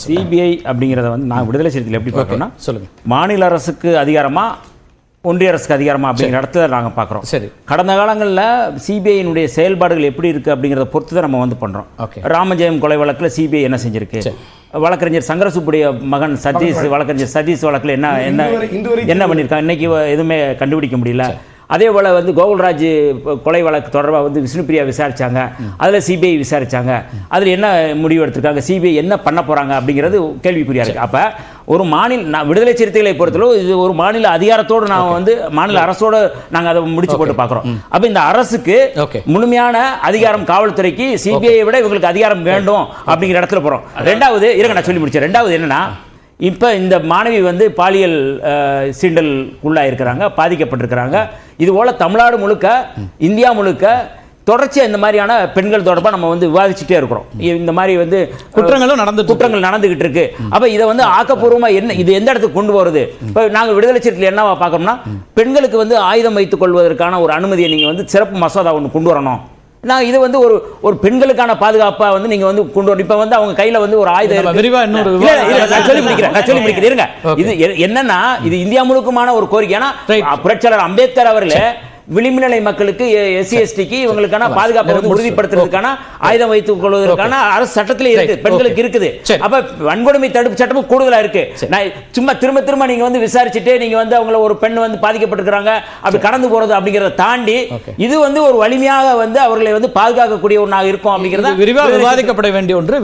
CBI அப்படிங்கிறத வந்து நான் விடுதலை சிறுத்தைகள் எப்படி பார்க்கணும்னா, சொல்லுங்க, மாநில அரசுக்கு அதிகாரமா ஒன்றிய அரசுக்கு அதிகாரமா அப்படிங்கிற இடத்துல நாங்கள் பார்க்குறோம். சரி, கடந்த காலங்களில் சிபிஐனுடைய செயல்பாடுகள் எப்படி இருக்குது அப்படிங்கிறத பொறுத்து தான் நம்ம வந்து பண்ணுறோம். ராமஜெயம் கொலை வழக்கில் சிபிஐ என்ன செஞ்சிருக்கு, வழக்கறிஞர் சங்கரசுப்புடைய மகன் சதீஷ் வழக்கறிஞர் சதீஷ் வழக்கில் என்ன என்ன என்ன பண்ணியிருக்காங்க, இன்னைக்கு எதுவுமே கண்டுபிடிக்க முடியல. அதே போல் வந்து கோகுல்ராஜ் கொலை வழக்கு தொடர்பாக வந்து விஷ்ணுபிரியா விசாரித்தாங்க, அதில் சிபிஐ விசாரித்தாங்க, அதில் என்ன முடிவு எடுத்திருக்காங்க, சிபிஐ என்ன பண்ண போகிறாங்க அப்படிங்கிறது கேள்விக்குறியாக இருக்குது. அப்போ ஒரு மாநில விடுதலை சிறுத்தைகளை பொறுத்தளவு இது ஒரு மாநில அதிகாரத்தோடு நான் வந்து மாநில அரசோடு நாங்கள் அதை முடிச்சு போட்டு பார்க்குறோம். அப்போ இந்த அரசுக்கு முழுமையான அதிகாரம், காவல்துறைக்கு சிபிஐயை விட இவங்களுக்கு அதிகாரம் வேண்டும் அப்படிங்கிற இடத்துல போகிறோம். ரெண்டாவது இருங்க நான் சொல்லி முடிச்சேன். ரெண்டாவது என்னென்னா, இப்போ இந்த மாணவி வந்து பாலியல் சீண்டலுக்குள்ளாக இருக்கிறாங்க, பாதிக்கப்பட்டிருக்கிறாங்க. இதுபோல் தமிழ்நாடு முழுக்க, இந்தியா முழுக்க தொடர்ச்சியாக இந்த மாதிரியான பெண்கள் தொடர்பாக நம்ம வந்து விவாதிச்சுட்டே இருக்கிறோம். இந்த மாதிரி வந்து குற்றங்கள் நடந்துகிட்டு இருக்கு. அப்போ இதை வந்து ஆக்கப்பூர்வமாக என்ன இது எந்த இடத்துக்கு கொண்டு போகிறது? இப்போ நாங்கள் விடுதலை சிறுத்தைகள் என்னவா பார்க்கணும்னா, பெண்களுக்கு வந்து ஆயுதம் வைத்துக் கொள்வதற்கான ஒரு அனுமதியை நீங்கள் வந்து சிறப்பு மசோதா ஒன்று கொண்டு வரணும். நான் இது வந்து ஒரு பெண்களுக்கான பாதுகாப்பா வந்து நீங்க வந்து கொண்டு வரணும். இப்ப வந்து அவங்க கையில வந்து ஒரு ஆயுதம் சொல்லி முடிக்கிறேன் இருங்க. இது என்னன்னா, இது இந்தியா முழுக்கமான ஒரு கோரிக்கை. ஏன்னா புரட்சியாளர் அம்பேத்கர் அவர்களே விளிம்புநிலை மக்களுக்கு, எஸ்சி எஸ்டிக்கு இவங்களுக்கான பாதுகாப்பை வந்து உறுதிப்படுத்துறதுக்கான ஆயுதம் வைத்துக் கொள்வதற்கான அரசு சட்டத்திலே இருக்கு, பெண்களுக்கு இருக்குது. அப்ப வன்கொடுமை தடுப்பு சட்டமும் கூடுதலா இருக்கு. நான் சும்மா திரும்ப திரும்ப நீங்க வந்து விசாரிச்சுட்டு நீங்க வந்து அவங்கள ஒரு பெண் வந்து பாதிக்கப்பட்டிருக்கிறாங்க அப்படி கடந்து போறது அப்படிங்கறத தாண்டி இது வந்து ஒரு வலிமையாக வந்து அவர்களை வந்து பாதுகாக்கக்கூடிய ஒன்றாக இருக்கும் அப்படிங்கறத விரிவாக விவாதிக்கப்பட வேண்டிய ஒன்று.